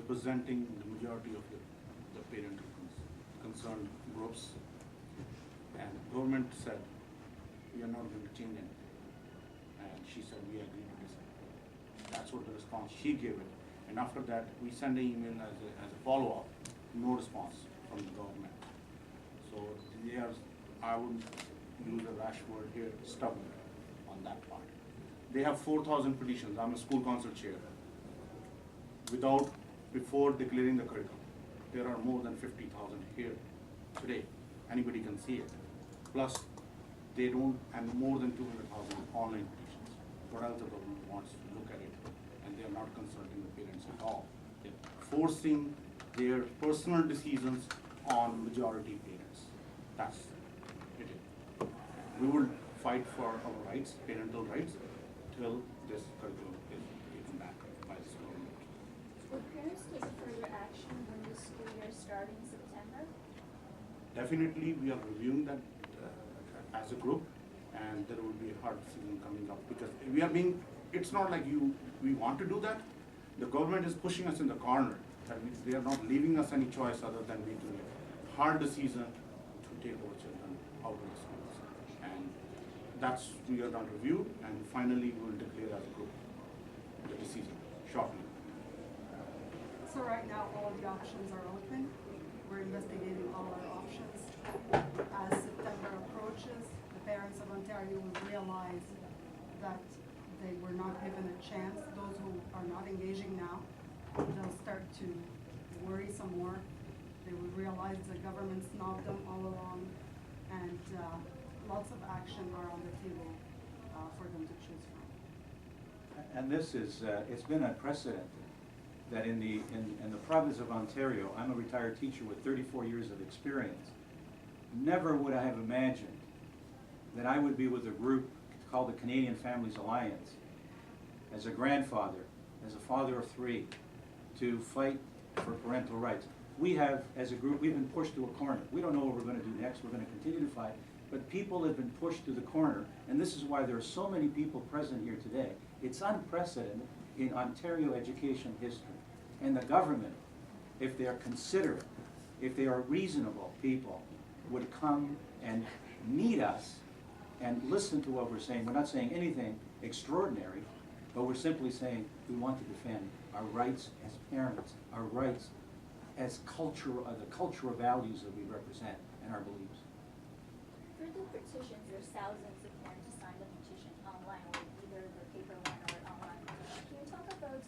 representing the majority of the parental concerned groups. And government said, we are not going to change anything. And she said, we agree to disagree. That's what the response she gave it. And after that, we sent an email as a follow-up, no response from the government. So they are, I would use a rash word here, stubborn on that part. They have 4,000 petitions. I'm a school council chair. Before declaring the curriculum, there are more than 50,000 here today. Anybody can see it. Plus, they don't, and more than 200,000 online petitions. What else the government wants to look at it? And they are not consulting the parents at all. They're forcing their personal decisions on majority parents. That's it. We will fight for our rights, parental rights, till this curriculum is taken back by this government. Will parents take further action when the school year starts in September? Definitely, we are reviewing that as a group, and there will be a hard decision coming up because we are being. It's not like we want to do that. The government is pushing us in the corner. That means they are not leaving us any choice other than making a hard decision to take our children out of the schools. And that's we are done review, and finally we will declare as a group the decision shortly. So right now, all the options are open. We're investigating all our options. As September approaches, the parents of Ontario will realize that they were not given a chance. Those who are not engaging now, they'll start to worry some more. They will realize the government snobbed them all along, and lots of action are on the table for them to choose from. And this is, it's been unprecedented that in the province of Ontario, I'm a retired teacher with 34 years of experience. Never would I have imagined that I would be with a group called the Canadian Families Alliance as a grandfather, as a father of three, to fight for parental rights. We have, as a group, we've been pushed to a corner. We don't know what we're going to do next. We're going to continue to fight. But people have been pushed to the corner, and this is why there are so many people present here today. It's unprecedented in Ontario education history. And the government, if they are considerate, if they are reasonable people, would come and meet us and listen to what we're saying. We're not saying anything extraordinary, but we're simply saying we want to defend our rights as parents, our rights as cultural, the cultural values that we represent and our beliefs. For the petitions, there's thousands of parents who signed the petition online, or either the paper one or online. Can you talk about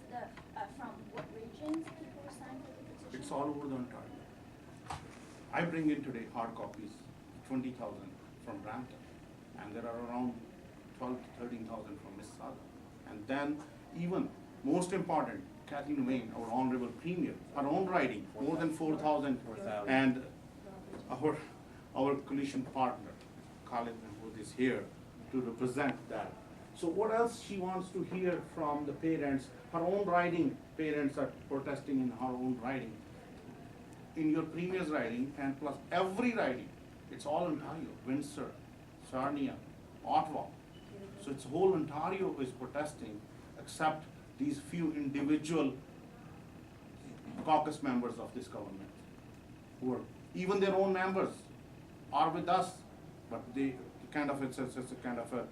from what regions people were signed for the petition? It's all over the Ontario. I bring in today hard copies, 20,000 from Brampton, and there are around 12 to 13,000 from Mississauga. And then even most important, Kathleen Wayne, our honorable premier, her own writing, more than 4,000, and our coalition partner, Khalid Mahmood, is here to represent that. So what else she wants to hear from the parents? Her own writing, parents are protesting in her own writing. In your previous writing, and plus every writing, it's all Ontario, Windsor, Sarnia, Ottawa. So it's whole Ontario is protesting, except these few individual caucus members of this government, who are, even their own members are with us, but they kind of, it's a kind of a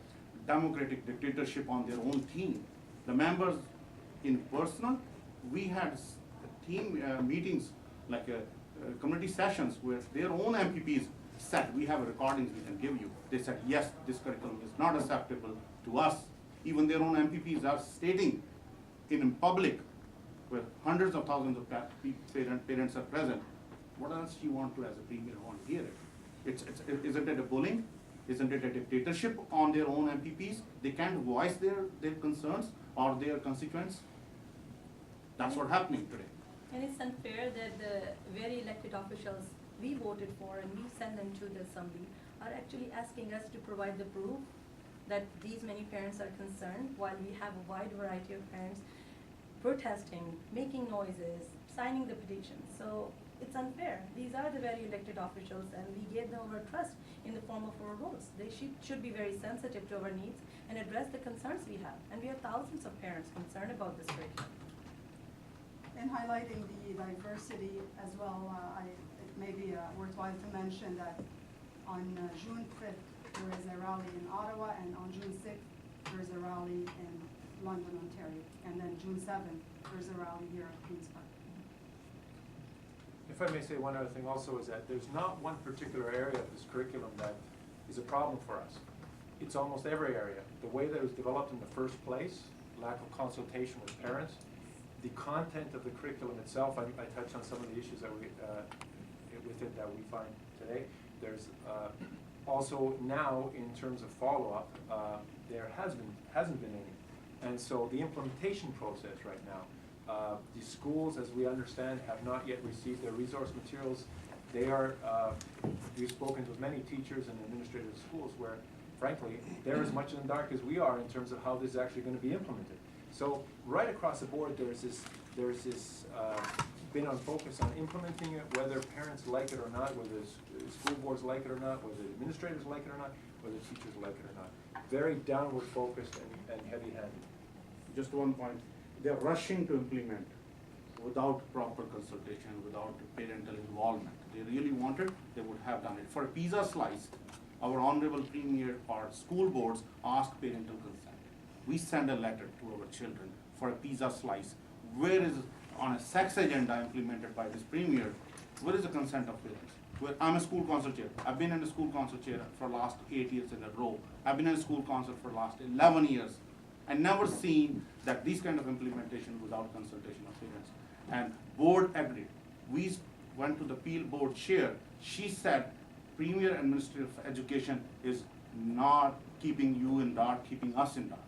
democratic dictatorship on their own team. The members in personal, we had team meetings, like committee sessions where their own MPPs said, we have recordings we can give you. They said, yes, this curriculum is not acceptable to us. Even their own MPPs are stating in public, where hundreds of thousands of parents are present. What else do you want to, as a premier, want to hear it? Isn't it a bullying? Isn't it a dictatorship on their own MPPs? They can't voice their concerns or their constituents. That's what's happening today. And it's unfair that the very elected officials we voted for and we send them to the assembly are actually asking us to provide the proof that these many parents are concerned, while we have a wide variety of parents protesting, making noises, signing the petition. So it's unfair. These are the very elected officials, and we gave them our trust in the form of our votes. They should be very sensitive to our needs and address the concerns we have. And we have thousands of parents concerned about this curriculum. In highlighting the diversity as well, it may be worthwhile to mention that on June 5th, there is a rally in Ottawa, and on June 6th, there is a rally in London, Ontario. And then June 7th, there's a rally here at Queen's Park. If I may say one other thing also is that there's not one particular area of this curriculum that is a problem for us. It's almost every area. The way that it was developed in the first place, lack of consultation with parents, the content of the curriculum itself, I touched on some of the issues that we, with it that we find today. There's also now, in terms of follow-up, there hasn't been any. And so the implementation process right now, the schools, as we understand, have not yet received their resource materials. They are, we've spoken with many teachers and administrators of schools where, frankly, they're as much in the dark as we are in terms of how this is actually going to be implemented. So right across the board, there's this been on focus on implementing it, whether parents like it or not, whether school boards like it or not, whether administrators like it or not, whether teachers like it or not. Very downward focused and heavy-handed. Just one point, they're rushing to implement without proper consultation, without parental involvement. They really wanted, they would have done it. For a pizza slice, our honorable premier or school boards ask parental consent. We send a letter to our children for a pizza slice. Where is, on a sex agenda implemented by this premier, where is the consent of parents? I'm a school council chair. I've been in a school council chair for the last 8 years in a row. I've been in a school council for the last 11 years. I never seen that these kind of implementation without consultation of parents. And board agreed. We went to the Peel board chair. She said, Premier and Ministry of Education is not keeping you in dark, keeping us in dark.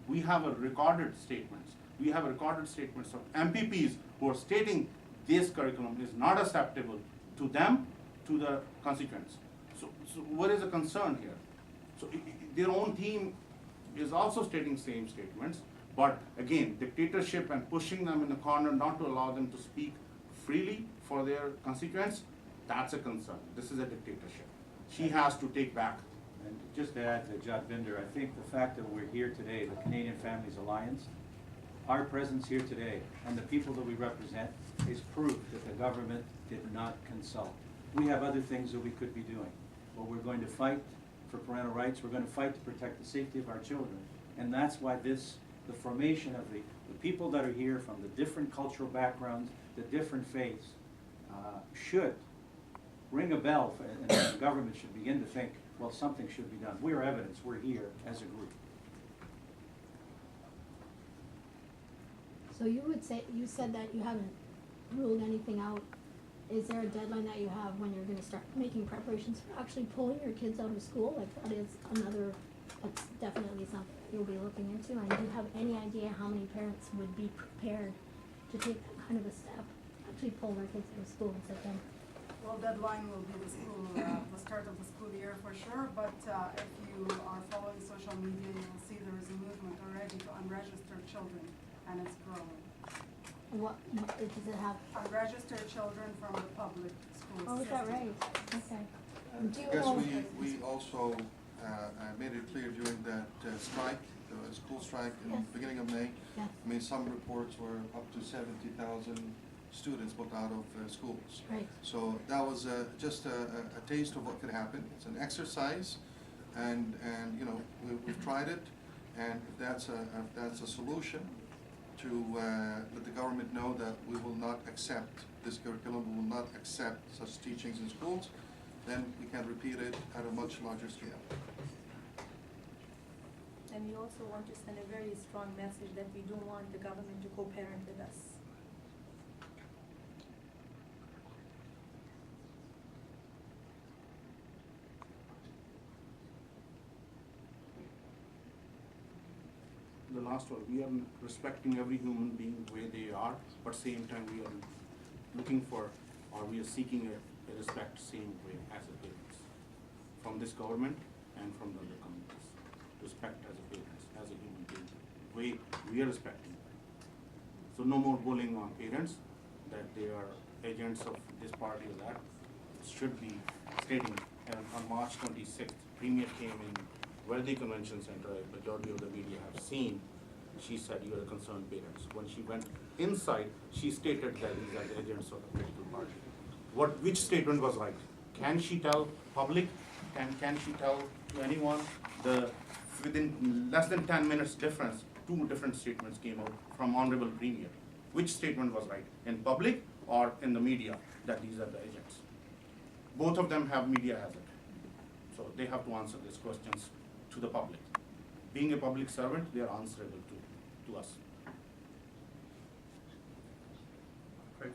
We have a recorded statements. We have recorded statements of MPPs who are stating this curriculum is not acceptable to them, to the constituents. So what is the concern here? So their own team is also stating same statements, but again, dictatorship and pushing them in the corner, not to allow them to speak freely for their constituents, that's a concern. This is a dictatorship. She has to take back. And just to add to Jadvinder, I think the fact that we're here today, the Canadian Families Alliance, our presence here today and the people that we represent is proof that the government did not consult. We have other things that we could be doing, but we're going to fight for parental rights. We're going to fight to protect the safety of our children. And that's why the formation of the people that are here from the different cultural backgrounds, the different faiths, should ring a bell, and the government should begin to think, well, something should be done. We are evidence. We're here as a group. So you said that you haven't ruled anything out. Is there a deadline that you have when you're gonna start making preparations for actually pulling your kids out of school? Like that is that's definitely something that you'll be looking into. And do you have any idea how many parents would be prepared to take that kind of a step, actually pull their kids out of school in September? Well, deadline will be the start of the school year for sure, but if you are following social media, you will see there is a movement already to unregister children, and it's growing. What does it have? Unregistered children from the public schools. Oh, is that right? Okay. Do you Yes, know? we also made it clear during that strike, the school strike in the Yes. beginning of May. Yes. I mean, some reports were up to 70,000 students put out of schools. Right. So that was just a taste of what could happen. It's an exercise, and you know, we've tried it, and if that's a solution to let the government know that we will not accept this curriculum, we will not accept such teachings in schools, then we can repeat it at a much larger scale. And we also want to send a very strong message that we don't want the government to co-parent with us. The last one, we are respecting every human being the way they are, but same time we are looking for, or we are seeking a respect same way as a parents, from this government and from the other communities. Respect as a parents, as a human being, the way we are respecting them. So no more bullying on parents, that they are agents of this party or that. It should be stating, and on March 26th, Premier came in Worthy Convention Center, a majority of the media have seen, she said, "You are the concerned parents." When she went inside, she stated that these are the agents of the political party. Which statement was right? Can she tell public? Can she tell to anyone? Within less than 10 minutes difference, two different statements came out from Honorable Premier. Which statement was right? In public or in the media that these are the agents? Both of them have media has it. So they have to answer these questions to the public. Being a public servant, they are answerable to us. Great.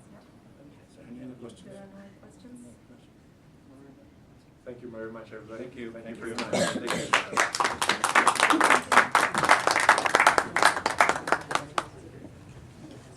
So any other questions? There are no questions? Thank you very much, everybody. Thank you. Thank you Thank very you. much. Thank you.